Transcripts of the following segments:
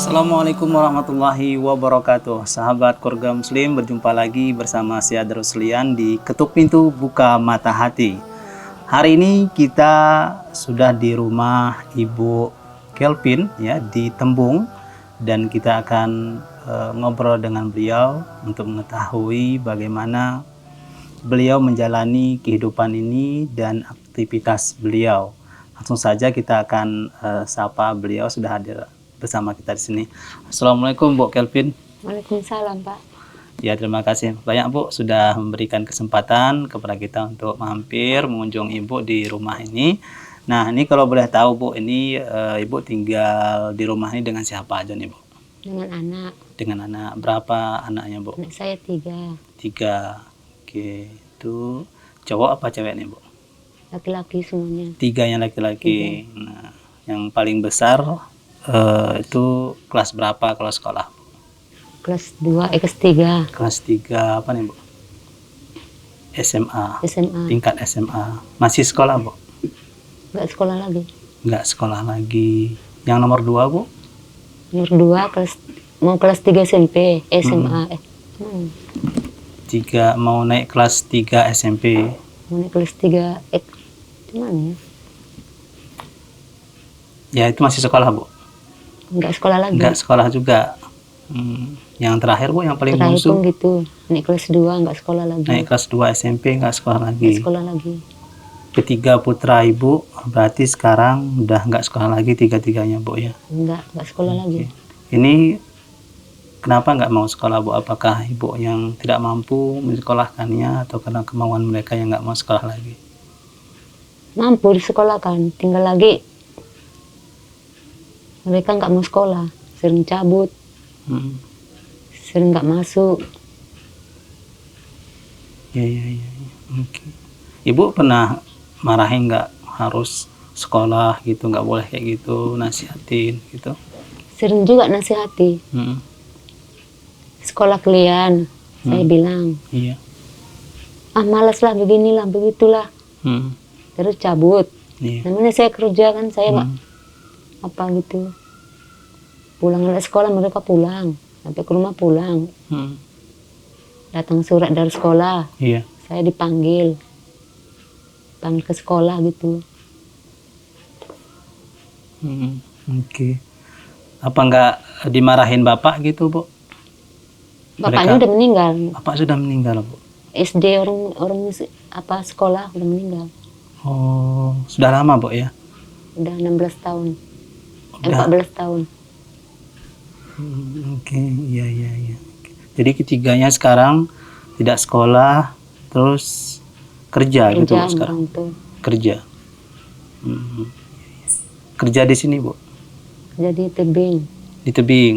Assalamualaikum warahmatullahi wabarakatuh. Sahabat keluarga muslim, berjumpa lagi bersama saya Daruslian di Ketuk Pintu Buka Mata Hati. Hari ini kita sudah di rumah Ibu Kelvin ya, di Tembung, dan kita akan ngobrol dengan beliau untuk mengetahui bagaimana beliau menjalani kehidupan ini dan aktivitas beliau. Langsung saja kita akan sapa beliau, sudah hadir bersama kita di sini. Assalamualaikum Bu Kelvin. Waalaikumsalam Pak. Ya, terima kasih banyak Bu sudah memberikan kesempatan kepada kita untuk mampir mengunjung Ibu di rumah ini. Nah, ini kalau boleh tahu Bu, ini Ibu tinggal di rumah ini dengan siapa aja nih Bu? Dengan anak. Dengan anak. Berapa anaknya Bu? Anak saya 3. 3. Oke, itu cowok apa cewek nih Bu? Laki-laki semuanya. 3 yang laki-laki. Nah, yang paling besar itu kelas berapa kalau sekolah? Kelas 2, kelas 3. Kelas 3 apa nih Bu? SMA. SMA. Tingkat SMA. Masih sekolah Bu? Enggak sekolah lagi. Enggak sekolah lagi. Yang nomor 2 Bu? Nomor 2 mau kelas 3 SMP, SMA. 3 mau naik kelas 3 SMP. Mau naik kelas 3 gimana ya? Ya, itu masih sekolah Bu? Enggak sekolah lagi. Enggak sekolah juga. Yang terakhir Bu, yang paling Terakhir bungsu? pun gitu. Naik kelas 2 enggak sekolah lagi. Naik kelas 2 SMP enggak sekolah lagi. Enggak sekolah lagi. Ketiga putra Ibu berarti sekarang udah enggak sekolah lagi tiga-tiganya Bu ya? Enggak sekolah lagi. Ini kenapa nggak mau sekolah Bu? Apakah Ibu yang tidak mampu menyekolahkannya atau karena kemauan mereka yang nggak mau sekolah lagi? Mampu disekolahkan, tinggal lagi mereka nggak mau sekolah, sering cabut, sering nggak masuk. Ya. Oke. Ibu pernah marahin nggak harus sekolah gitu, nggak boleh kayak gitu, nasihatin gitu? Sering juga nasihati. Sekolah kalian, saya bilang. Iya. Malas lah, beginilah, begitulah. Terus cabut. Iya. Namanya saya kerja kan, saya nggak apa gitu. Pulang dari sekolah mereka pulang, sampai ke rumah pulang. Datang surat dari sekolah. Iya. Saya dipanggil ke sekolah gitu. Oke. Apa nggak dimarahin Bapak gitu Bu? Bapaknya udah meninggal. Bapak sudah meninggal Bu? SD orang apa sekolah udah meninggal. Oh, sudah lama Bu ya? Udah 16 tahun. Udah. 14 tahun. Oke, iya. Jadi ketiganya sekarang tidak sekolah, terus kerja gitu Bu sekarang? Kerja. Kerja di sini Bu? Kerja di tebing. Di tebing.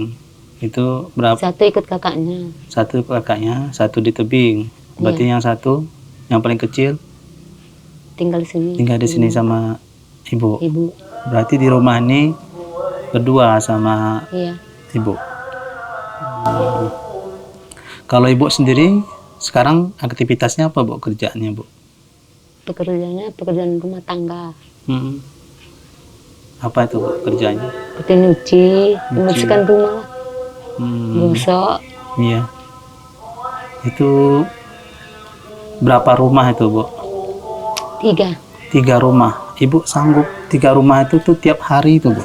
Itu berapa? Satu ikut kakaknya. Satu kakaknya, satu di tebing. Berarti yang satu, yang paling kecil? Tinggal di sini. Tinggal di sini sama Ibu? Ibu. Berarti di rumah ini berdua sama Ibu? Kalau Ibu sendiri sekarang aktivitasnya apa Bu, kerjaannya Bu? Pekerjaan rumah tangga. Apa itu Bu kerjanya? Seperti nyuci, membersihkan rumah, gosok. Iya. Itu berapa rumah itu Bu? 3. 3 rumah. Ibu sanggup 3 rumah itu tuh tiap hari itu Bu?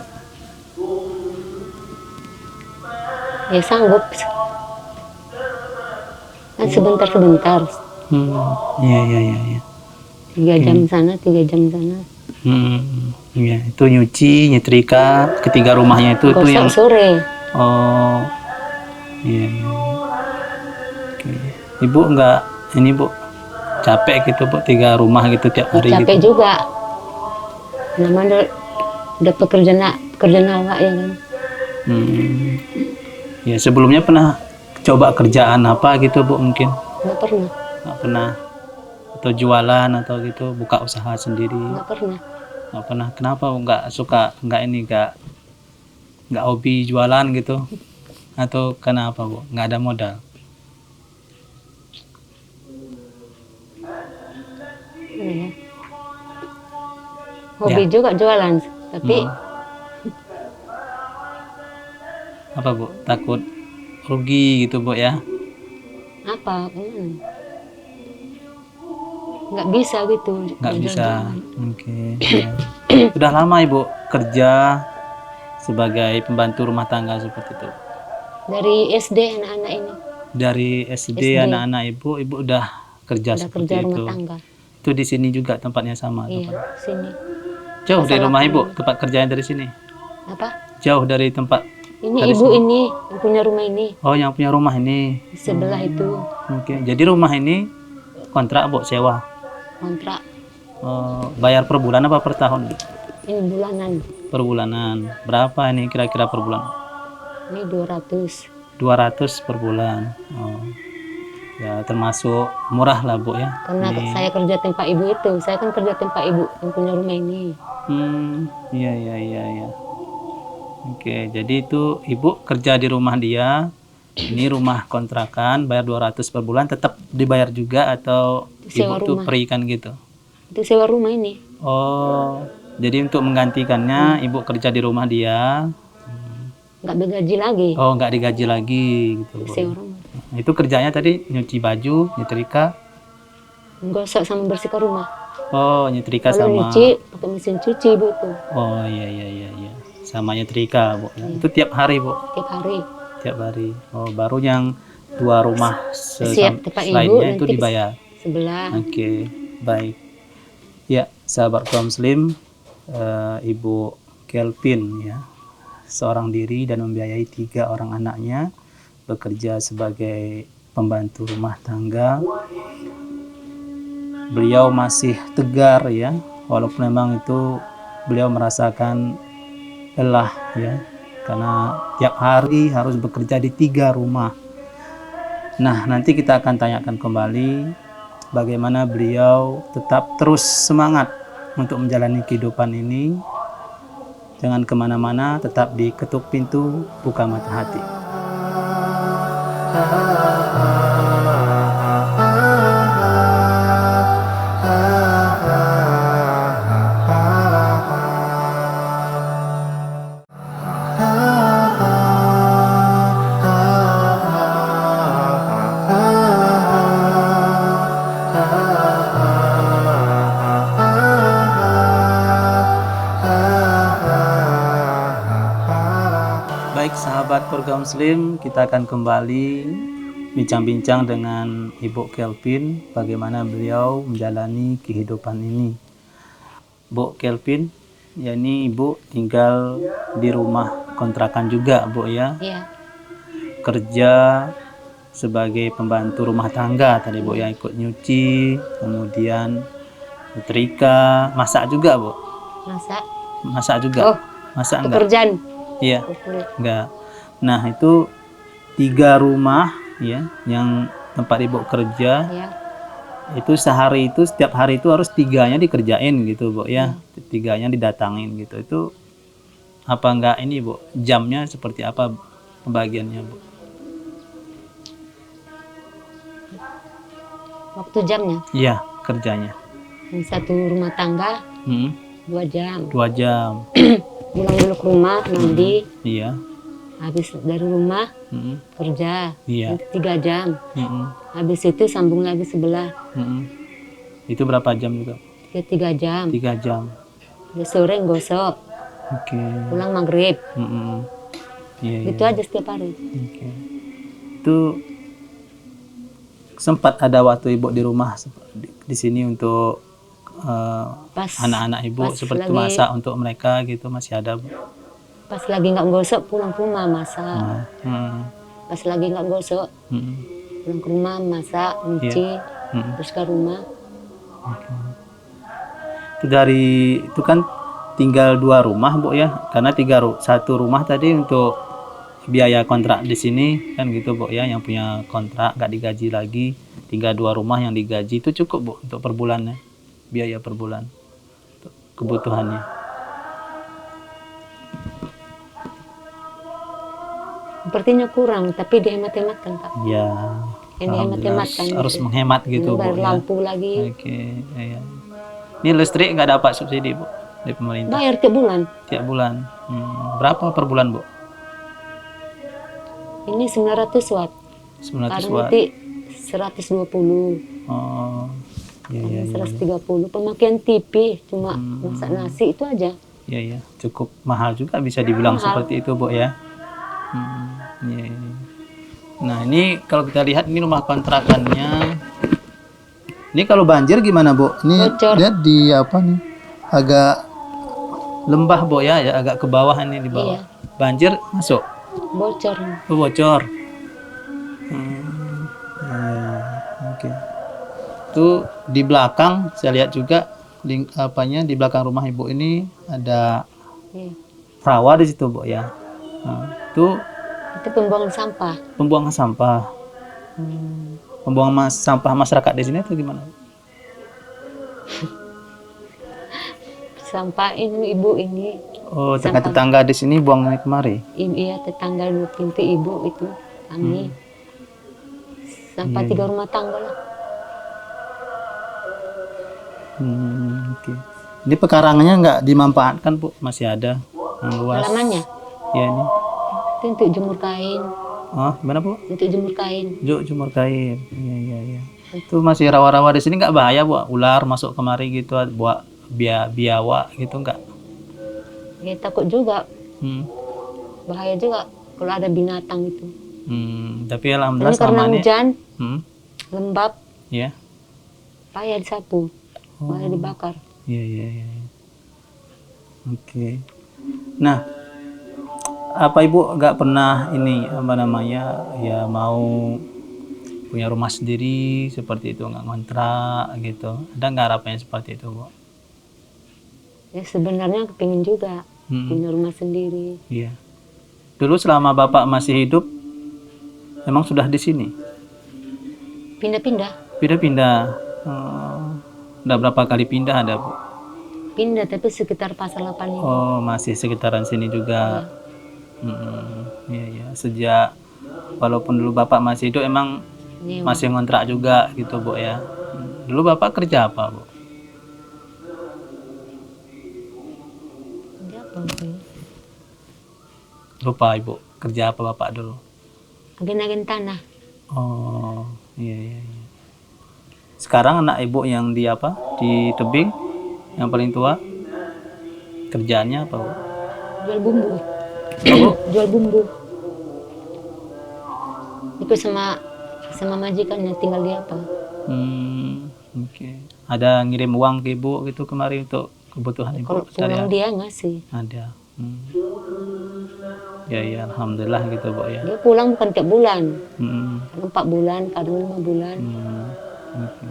Ya sanggup. Kan sebentar-sebentar. Iya, iya, iya, iya. 3 jam sana, 3 jam sana. Iya, itu nyuci, nyetrika, ketiga rumahnya itu Gosok yang sore. oh, iya, iya. Oke. Ibu enggak ini Bu capek gitu Bu 3 rumah gitu tiap hari Capek gitu. juga. Namanya udah pekerjaan awak ya kan. Ya sebelumnya pernah coba kerjaan apa gitu Bu mungkin? Nggak pernah, Nggak pernah. Atau jualan atau gitu buka usaha sendiri? nggak pernah. Nggak pernah. Kenapa nggak suka nggak hobi jualan gitu? Atau kenapa Bu? Nggak ada modal? Mana ya? Hobi juga jualan, tapi Apa Bu? Takut rugi gitu Bu ya? apa? Nggak bisa gitu. Nggak bisa. jualan-jualan. Oke. Ya. Udah lama Ibu kerja sebagai pembantu rumah tangga seperti itu? Dari SD anak-anak ini Dari SD anak-anak Ibu udah kerja udah seperti kerja rumah itu? tangga. Itu di sini juga tempatnya sama? Iya, sini. Jauh dari rumah Masalah Ibu, tempat kerjanya dari sini? Apa? Jauh dari tempat? Ini Dari ibu sini. ini yang punya rumah ini Oh, yang punya rumah ini. di sebelah itu Oke, jadi rumah ini kontrak Bu, sewa? kontrak. Bayar per bulan apa per tahun? Ini bulanan. Per bulanan. Berapa ini kira-kira per bulan? Ini 200. 200 per bulan. Oh. Ya, termasuk murah lah Bu ya. Karena saya kerja tempat ibu itu. Saya kan kerja tempat ibu yang punya rumah ini. Iya, iya, iya, iya. Oke, jadi itu Ibu kerja di rumah dia. Ini rumah kontrakan, bayar 200 per bulan, tetap dibayar juga atau Sewa Ibu tuh rumah. perikan gitu? Itu sewa rumah ini. Oh, jadi untuk menggantikannya Ibu kerja di rumah dia. Nggak bergaji lagi. Oh, nggak digaji lagi gitu Bu. Sewa rumah. Itu kerjanya tadi nyuci baju, nyetrika. Gosok sama bersihkan rumah. Oh, nyetrika Kalau sama. nyuci pakai mesin cuci ibu tuh. Oh, iya, iya, iya, iya. Sama nyetrika Bu. Itu tiap hari Bu. Tiap hari. Tiap hari. Oh, baru yang 2 rumah Siap tempat ibu selainnya itu nanti dibayar. sebelah. Oke, baik. Ya, sahabat kaum muslim, Ibu Kelvin ya, seorang diri dan membiayai 3 orang anaknya, bekerja sebagai pembantu rumah tangga. Beliau masih tegar ya, walaupun memang itu beliau merasakan lelah ya, karena tiap hari harus bekerja di 3 rumah. Nah, nanti kita akan tanyakan kembali bagaimana beliau tetap terus semangat untuk menjalani kehidupan ini. Jangan kemana-mana, tetap di Ketuk Pintu Buka Mata Hati. Baik sahabat keluarga muslim, kita akan kembali bincang-bincang dengan Ibu Kelvin bagaimana beliau menjalani kehidupan ini. Bu Kelvin, ya ini Ibu tinggal di rumah kontrakan juga Bu ya, Iya. kerja sebagai pembantu rumah tangga tadi Bu ya, ikut nyuci, kemudian nyetrika, masak juga Bu, Masak. masak juga, Oh, masak enggak? pekerjaan. Iya. Enggak. Nah, itu 3 rumah ya yang tempat Ibu kerja. Ya. Itu sehari itu setiap hari itu harus 3-nya dikerjain gitu, Bu ya. 3-nya didatangin gitu. Itu apa enggak ini, Bu? Jamnya seperti apa pembagiannya, Bu? Waktu jamnya. Iya, kerjanya. Yang satu rumah tangga 2 jam. 2 jam. Pulang dulu ke rumah, mandi. Iya. Habis dari rumah Mm-mm. kerja. Iya. 3 jam. Mm-mm. Habis itu sambung lagi sebelah. Mm-mm. Itu berapa jam juga? 3 jam. 3 jam. Habis sore gosok. Oke. Pulang maghrib. Mm-mm. Iya, Gitu iya. aja setiap hari. Oke. Itu sempat ada waktu ibu di rumah di sini untuk Pas anak-anak ibu pas seperti lagi- masak untuk mereka gitu masih ada Bu? pas lagi nggak gosok pulang ke rumah masak. Hmm. Pas lagi nggak gosok Hmm. pulang ke rumah masak, nyuci, Hmm. terus ke rumah. Itu dari itu kan tinggal 2 rumah Bu ya, karena 1 rumah tadi untuk biaya kontrak di sini kan gitu Bu ya, yang punya kontrak nggak digaji lagi, tinggal 2 rumah yang digaji itu cukup Bu untuk per bulannya, biaya per bulan untuk kebutuhannya. Sepertinya kurang, tapi dihemat-hematkan Kak. Ya, Yang dihemat-hematkan harus gitu. menghemat gitu Bu Bayar ya. lampu lagi, Oke, iya. Ini listrik nggak dapat subsidi Bu dari pemerintah bayar tiap bulan. tiap bulan. Berapa per bulan Bu? Ini 900 watt. 900 Kadang watt. nanti 120, Oh, iya iya iya. 130. Pemakaian TV cuma masak nasi itu aja. Iya iya, cukup mahal juga bisa dibilang Mahal. seperti itu Bu ya. Iya, iya. Nah ini kalau kita lihat ini rumah kontrakannya. Ini kalau banjir gimana Bu? Ini Bocor. lihat di apa nih? Agak lembah Bu ya, agak ke bawah ini di bawah. Iya. Banjir masuk, Bocor. bocor. Iya, oke. Itu di belakang saya lihat juga di belakang rumah Ibu ini ada Iya. rawa di situ Bu ya. Nah, itu Itu pembuangan sampah. pembuangan sampah. Pembuangan sampah masyarakat di sini itu gimana? Sampah ini ibu ini. Oh, tetangga di sini buang ini kemari. Iya, tetangga 2 pintu ibu itu kami. Sampah 3 rumah tangga lah. Oke. Ini pekarangannya nggak dimanfaatkan Bu, masih ada yang luas. Halamannya Ya ini. itu untuk jemur kain. Oh, gimana Bu? Untuk jemur kain. Jemur kain. Iya iya iya. Itu masih rawa-rawa di sini nggak bahaya Bu? Ular masuk kemari gitu, buat biawak gitu nggak? Ya takut juga, Hmm. bahaya juga kalau ada binatang itu. Tapi alhamdulillah Ini karena selama ini. hujan, Hmm. lembab, Ya. payah disapu, payah dibakar. Iya iya iya. Oke. Nah, apa Ibu nggak pernah ini apa namanya ya mau punya rumah sendiri seperti itu, nggak ngontrak gitu? Ada nggak harapannya seperti itu Bu? Ya sebenarnya kepingin juga punya rumah sendiri. Iya. Dulu selama Bapak masih hidup, emang sudah di sini? Pindah-pindah, Pindah-pindah. Udah berapa kali pindah ada Bu? pindah tapi sekitar Pasar 85. Oh, masih sekitaran sini juga. Iya iya. Sejak walaupun dulu Bapak masih hidup, emang Nyewa. masih ngontrak juga gitu Bu ya. Dulu Bapak kerja apa Bu? Dia apa itu? Lupa Ibu, kerja apa Bapak dulu? Agen-agen tanah. Oh, iya iya iya. Sekarang anak Ibu yang di apa? Di tebing yang paling tua kerjaannya apa Bu? Jual bumbu. Jual bumbu. Ikut sama majikannya tinggal di apa? Oke. Ada ngirim uang ke Ibu gitu kemarin untuk kebutuhan Ibu Kalau pulang sehari-hari? dia ngasih. Ada. Ya ya, alhamdulillah gitu Bu ya. Dia pulang bukan tiap bulan. Hmm. Kadang 4 bulan, kadang 5 bulan. Oke.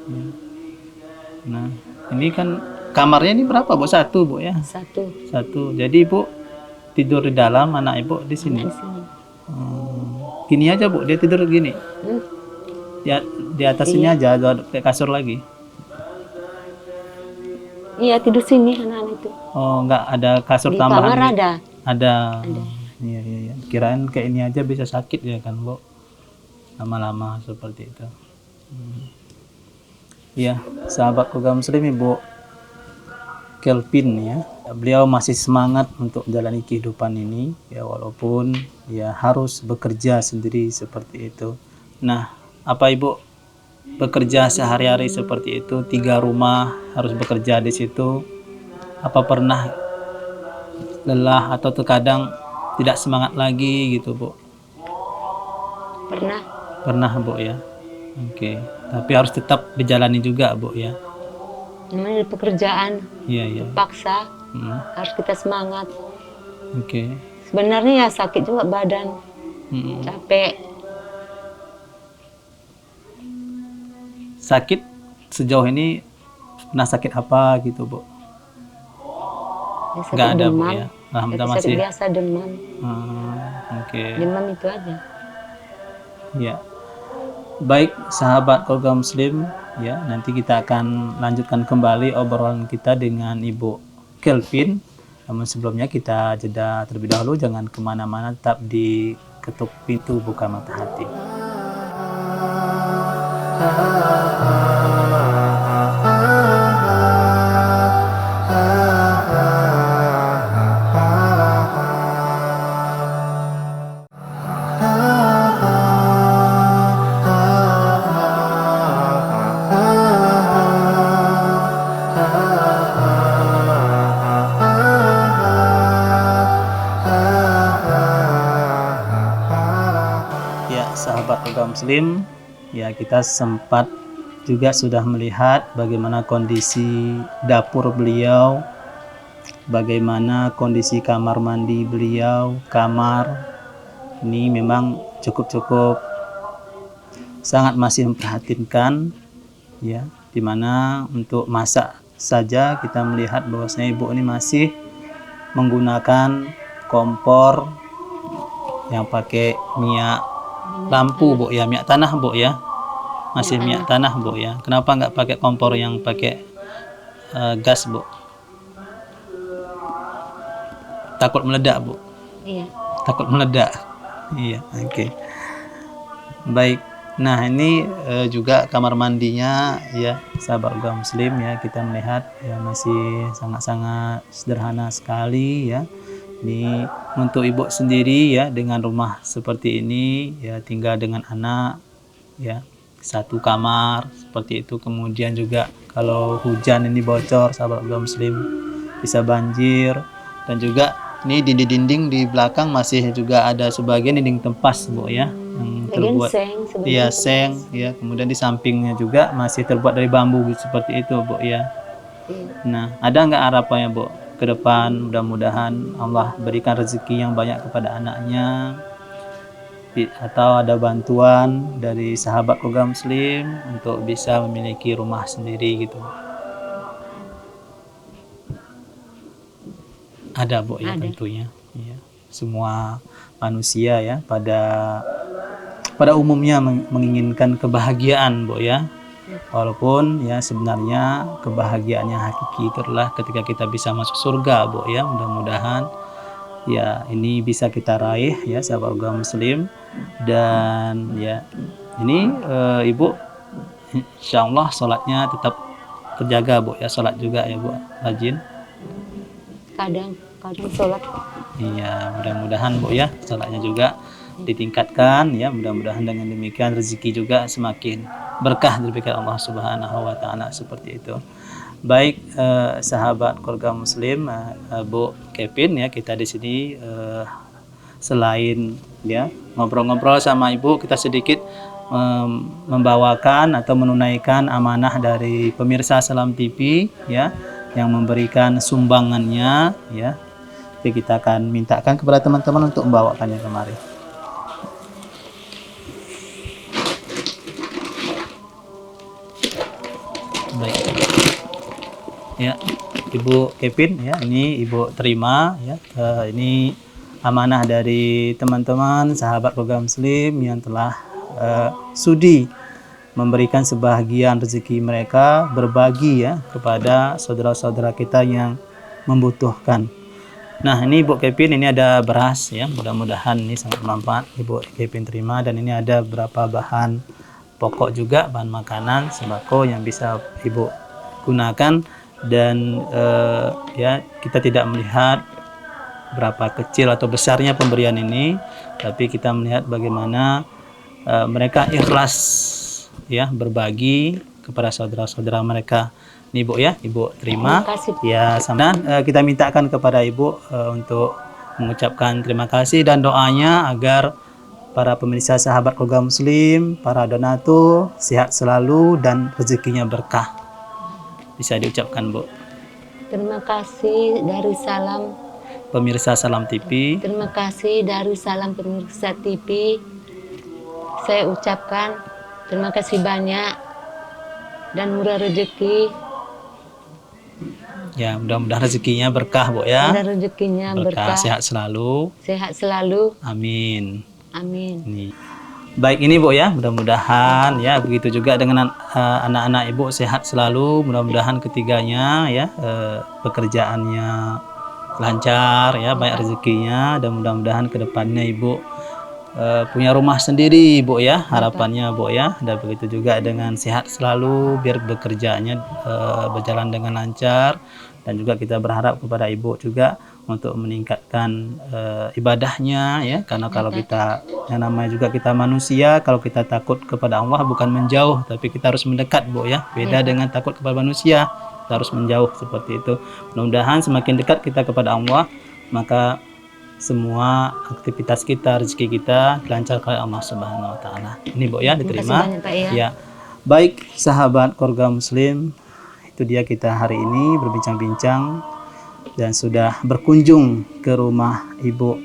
Ya. Nah, ini kan kamarnya ini berapa Bu? 1 Bu ya? Satu. 1. Jadi Ibu tidur di dalam, anak Ibu di sini. Di sini. Gini aja Bu, dia tidur gini. Ya, di atas sini aja, ada kayak kasur lagi. Iya tidur sini anak-anak itu. Oh, enggak ada kasur Di tambahan. kamar ada. Ada. Iya, iya, iya. Kirain kayak ini aja bisa sakit ya kan, Bu. Lama-lama seperti itu. Iya, sahabat keluarga muslim Ibu Kelvin ya. Beliau masih semangat untuk menjalani kehidupan ini ya, walaupun ya harus bekerja sendiri seperti itu. Nah, apa Ibu bekerja sehari-hari seperti itu, 3 rumah harus bekerja di situ? Apa pernah lelah atau terkadang tidak semangat lagi gitu Bu? Pernah. Pernah Bu ya. Oke. Tapi harus tetap dijalani juga, Bu ya. Namanya pekerjaan, Iya, iya. paksa, Mm, harus kita semangat. Oke. Sebenarnya ya sakit juga badan, Mm. capek. Sakit sejauh ini pernah sakit apa gitu, Bu? Ya, sakit Nggak ada, Bu demam. ya. Alhamdulillah Sakit masih. biasa demam. Oke. Demam itu aja. Ya. Baik, sahabat keluarga muslim, ya, nanti kita akan lanjutkan kembali obrolan kita dengan Ibu Kelvin. Namun sebelumnya kita jeda terlebih dahulu, jangan kemana-mana, tetap di Ketuk Pintu Buka Mata Hati. Ya, sahabat keluarga muslim, ya kita sempat juga sudah melihat bagaimana kondisi dapur beliau, bagaimana kondisi kamar mandi beliau, kamar ini memang cukup sangat masih memprihatinkan, ya, dimana untuk masak saja kita melihat bahwasanya ibu ini masih menggunakan kompor yang pakai minyak lampu, Bu ya, minyak tanah, Bu ya, masih minyak tanah, Bu ya. Kenapa nggak pakai kompor yang pakai gas, Bu? Takut meledak, Bu? Iya. Takut meledak. Iya, oke. Baik. Nah, ini juga kamar mandinya, ya, sahabat keluarga muslim, ya, kita melihat ya masih sangat-sangat sederhana sekali, ya. Ini untuk ibu sendiri, ya, dengan rumah seperti ini, ya, tinggal dengan anak, ya, satu kamar seperti itu. Kemudian juga kalau hujan ini bocor, sahabat keluarga muslim, bisa banjir. Dan juga ini dinding-dinding di belakang masih juga ada sebagian dinding tempas, Bu ya, yang terbuat ya seng, ya. Kemudian di sampingnya juga masih terbuat dari bambu seperti itu, Bu ya. Nah, ada nggak harapannya, Bu, ke depan? Mudah-mudahan Allah berikan rezeki yang banyak kepada anaknya, atau ada bantuan dari sahabat keluarga muslim untuk bisa memiliki rumah sendiri gitu. Ada, Bu ya, tentunya. Ya. Semua manusia ya pada umumnya menginginkan kebahagiaan, Bu ya. Walaupun ya sebenarnya kebahagiaannya hakiki itu adalah ketika kita bisa masuk surga, Bu ya. Mudah-mudahan ya ini bisa kita raih ya, sahabat keluarga muslim. Dan ya ini Ibu insyaallah sholatnya tetap terjaga, Bu ya. Sholat juga ya, Bu, rajin. Kadang sholat. Iya, mudah-mudahan, Bu ya, sholatnya juga ditingkatkan ya. Mudah-mudahan dengan demikian rezeki juga semakin berkah dari Allah Subhanahu wa taala, seperti itu. Baik, sahabat keluarga muslim, Bu Kevin ya, kita di sini selain ya ngobrol-ngobrol sama Ibu, kita sedikit membawakan atau menunaikan amanah dari pemirsa Salam TV ya, yang memberikan sumbangannya ya. Jadi kita akan mintakan kepada teman-teman untuk membawakannya kemari. Baik. Ya, Ibu Kevin ya, ini Ibu terima ya. Ini amanah dari teman-teman sahabat program muslim yang telah sudi memberikan sebahagian rezeki mereka, berbagi ya kepada saudara-saudara kita yang membutuhkan. Nah, ini Ibu Kevin, ini ada beras ya, mudah-mudahan ini sangat bermanfaat. Ibu Kevin terima, dan ini ada beberapa bahan pokok juga, bahan makanan, sembako yang bisa Ibu gunakan. Dan ya kita tidak melihat berapa kecil atau besarnya pemberian ini, tapi kita melihat bagaimana mereka ikhlas ya berbagi kepada saudara-saudara mereka. Ini Ibu ya, Ibu terima ya. Dan kita mintakan kepada Ibu untuk mengucapkan terima kasih dan doanya agar para pemirsa sahabat keluarga muslim, para donatur, sehat selalu dan rezekinya berkah. Bisa diucapkan, Bu. Terima kasih Darussalam. Pemirsa Salam TV, Terima kasih Darussalam pemirsa TV. Saya ucapkan terima kasih banyak dan murah rezeki. ya mudah-mudahan rezekinya berkah, Bu ya. Murah rezekinya berkah. Sehat selalu. Sehat selalu. Amin. Amin. Ini. Baik ini Bu ya, mudah-mudahan ya begitu juga dengan anak-anak Ibu sehat selalu, mudah-mudahan ketiganya ya pekerjaannya lancar ya, baik rezekinya dan mudah-mudahan kedepannya Ibu punya rumah sendiri Bu ya, harapannya Bu ya, dan begitu juga dengan sehat selalu biar bekerjanya berjalan dengan lancar dan juga kita berharap kepada Ibu juga untuk meningkatkan ibadahnya ya, karena kalau kita yang namanya juga kita manusia, kalau kita takut kepada Allah bukan menjauh tapi kita harus mendekat Bu ya, beda dengan takut kepada manusia, kita harus menjauh seperti itu. Mudah-mudahan semakin dekat kita kepada Allah maka semua aktivitas kita, rezeki kita dilancarkan oleh Allah Subhanahu wa taala. Ini Bu ya, diterima. Terima kasih banyak, Pak, ya. Ya. Baik sahabat keluarga muslim, itu dia kita hari ini berbincang-bincang dan sudah berkunjung ke rumah Ibu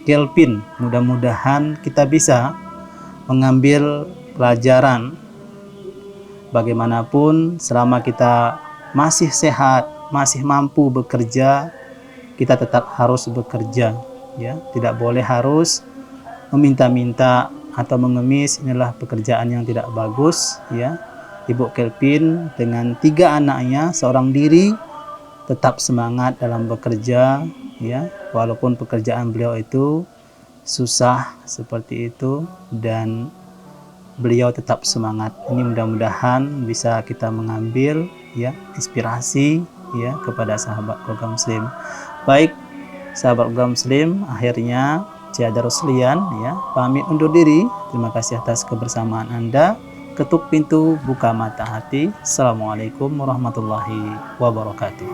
Kelvin. Mudah-mudahan kita bisa mengambil pelajaran bagaimanapun selama kita masih sehat, masih mampu bekerja, kita tetap harus bekerja ya. Tidak boleh harus meminta-minta atau mengemis, inilah pekerjaan yang tidak bagus ya. Ibu Kelvin dengan 3 anaknya seorang diri tetap semangat dalam bekerja ya, walaupun pekerjaan beliau itu susah seperti itu dan beliau tetap semangat. Ini mudah-mudahan bisa kita mengambil ya inspirasi ya kepada sahabat keluarga muslim. Baik sahabat keluarga muslim, akhirnya Cia Daruslian ya pamit undur diri. Terima kasih atas kebersamaan Anda. Ketuk pintu, buka mata hati. Assalamualaikum warahmatullahi wabarakatuh.